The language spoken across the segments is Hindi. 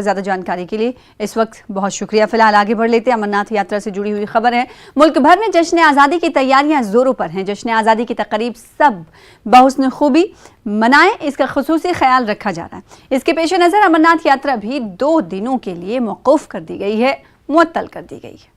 ज्यादा जानकारी के लिए इस वक्त बहुत शुक्रिया। फिलहाल आगे बढ़ लेते हैं। अमरनाथ यात्रा से जुड़ी हुई खबर है। मुल्क भर में जश्न आज़ादी की तैयारियां जोरों पर हैं। जश्न आज़ादी की तकरीब सब बहुस्न खूबी मनाएं, इसका खुसूसी ख्याल रखा जा रहा है। इसके पेश नज़र अमरनाथ यात्रा भी 2 दिनों के लिए मौकूफ कर दी गई है, मुअत्तल कर दी गई है।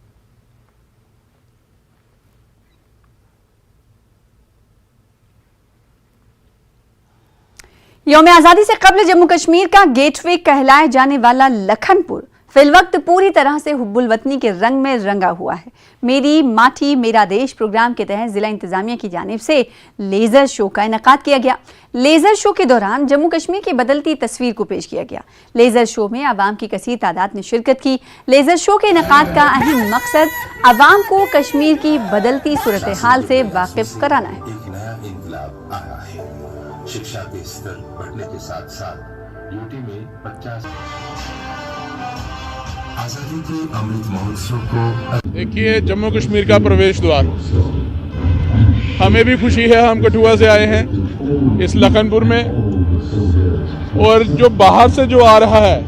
यौम आज़ादी से कबल जम्मू कश्मीर का गेटवे कहलाए जाने वाला लखनपुर फिलवक्त पूरी तरह से हुब्बुल वतनी के रंग में रंगा हुआ है। मेरी माटी मेरा देश प्रोग्राम के तहत जिला इंतजामिया की जानिब से लेजर शो का इनेकाद किया गया। लेजर शो के दौरान जम्मू कश्मीर की बदलती तस्वीर को पेश किया गया। लेजर शो में आवाम की कसीर तादाद ने शिरकत की। लेजर शो के इनेकाद का अहम मकसद आवाम को कश्मीर की बदलती सूरत हाल से वाकिफ कराना है। शिक्षा के स्तर बढ़ने के साथ साथ यूटी में 50 आजादी के अमृत महोत्सव को देखिए, जम्मू कश्मीर का प्रवेश द्वार। हमें भी खुशी है, हम कठुआ से आए हैं इस लखनपुर में, और जो बाहर से जो आ रहा है,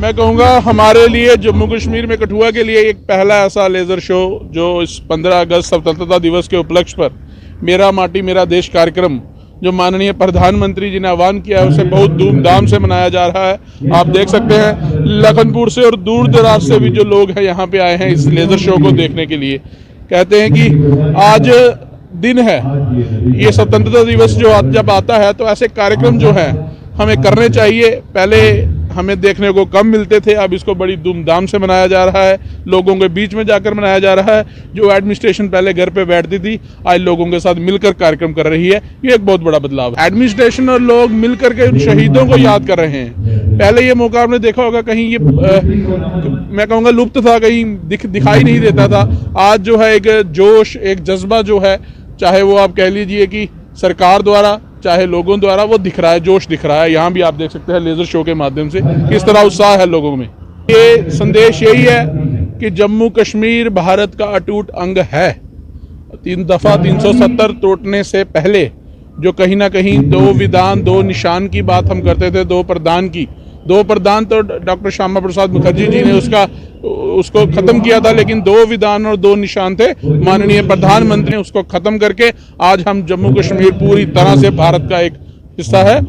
मैं कहूँगा हमारे लिए जम्मू कश्मीर में कठुआ के लिए एक पहला ऐसा लेज़र शो जो इस 15 अगस्त स्वतंत्रता दिवस के उपलक्ष्य पर मेरा माटी मेरा देश कार्यक्रम जो माननीय प्रधानमंत्री जी ने आह्वान किया है, उसे बहुत धूमधाम से मनाया जा रहा है। आप देख सकते हैं लखनपुर से और दूर दराज से भी जो लोग हैं यहाँ पे आए हैं इस लेज़र शो को देखने के लिए। कहते हैं कि आज दिन है, ये स्वतंत्रता दिवस जो जब आता है तो ऐसे कार्यक्रम जो हैं हमें करने चाहिए। पहले हमें देखने को कम मिलते थे, अब इसको बड़ी धूमधाम से मनाया जा रहा है, लोगों के बीच में जाकर मनाया जा रहा है। जो एडमिनिस्ट्रेशन पहले घर पे बैठती थी, आज लोगों के साथ मिलकर कार्यक्रम कर रही है। ये एक बहुत बड़ा बदलाव है। एडमिनिस्ट्रेशन और लोग मिलकर के उन शहीदों को याद कर रहे हैं। पहले ये मौका आपने देखा होगा कहीं ये मैं कहूँगा लुप्त था, कहीं दिखाई नहीं देता था। आज जो है एक जोश, एक जज्बा जो है, चाहे वो आप कह लीजिए कि सरकार द्वारा चाहे लोगों द्वारा, वो दिख रहा है, जोश दिख रहा है। यहाँ भी आप देख सकते हैं लेजर शो के माध्यम से किस तरह उत्साह है लोगों में। ये संदेश यही है कि जम्मू कश्मीर भारत का अटूट अंग है। 3 दफा 370 तोड़ने से पहले जो कहीं ना कहीं 2 विधान 2 निशान की बात हम करते थे, 2 प्रदान की। 2 प्रदान तो डॉक्टर श्यामा प्रसाद मुखर्जी जी ने उसको खत्म किया था, लेकिन 2 विधान और 2 निशान थे। माननीय प्रधानमंत्री ने उसको खत्म करके आज हम जम्मू कश्मीर पूरी तरह से भारत का एक हिस्सा है।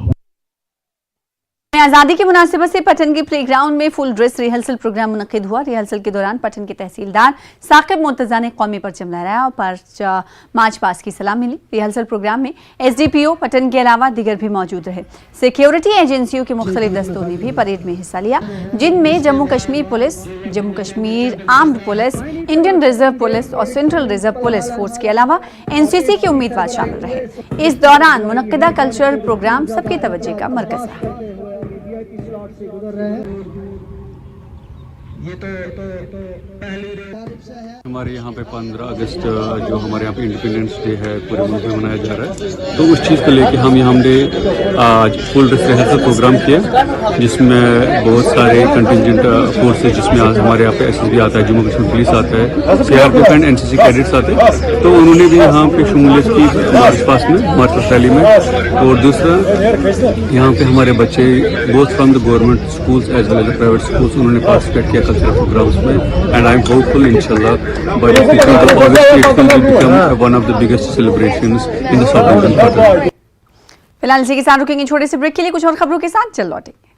आज़ादी की मुनासिबत से पटन के प्लेग्राउंड में फुल ड्रेस रिहर्सल प्रोग्राम मुनक्किद हुआ। रिहर्सल के दौरान पटन के तहसीलदार साकिब मुर्तजा ने कौमी परचम लहराया और मार्च पास की सलाम मिली। रिहर्सल प्रोग्राम में SDPO पटन के अलावा दीगर भी मौजूद रहे। सिक्योरिटी एजेंसियों के मुख्तलिफ दस्तों ने भी परेड में हिस्सा लिया, जिनमें Jammu Kashmir police, Jammu Kashmir armed police, Indian reserve police और सेंट्रल रिजर्व पुलिस फोर्स के अलावा NCC के उम्मीदवार शामिल रहे। इस दौरान मुनक्किदा कल्चरल प्रोग्राम सबकी तवज्जो का मरकज रहा। हमारे यहाँ पे 15 अगस्त जो हमारे यहाँ पे इंडिपेंडेंस डे है पूरे मुल्क में मनाया जा रहा है, तो उस चीज़ को लेके हमने आज फुल ड्रेस रिहर्सल प्रोग्राम किया, जिसमें बहुत सारे कंटिजेंट फोर्सेस, जिसमें आज हमारे यहाँ पे SSB आता है, जम्मू कश्मीर पुलिस आता है, CRPF एंड NCC कैडेट्स आते हैं। तो उन्होंने भी यहाँ पे शमूलियत की मार्च पास्ट में, मार्च रैली में। और दूसरा यहाँ पे हमारे बच्चे both from the government schools as well as private schools, उन्होंने पार्टिसिपेट किया कल्चरल प्रोग्राम्स में। एंड आई एम होपफुल इंशाल्लाह by the 15th of August it will become one of the biggest celebrations in the southern part. फिलहाल इसी के साथ रुकेंगे छोटे से ब्रेक के लिए। कुछ और खबरों के साथ चल लौटेंगे।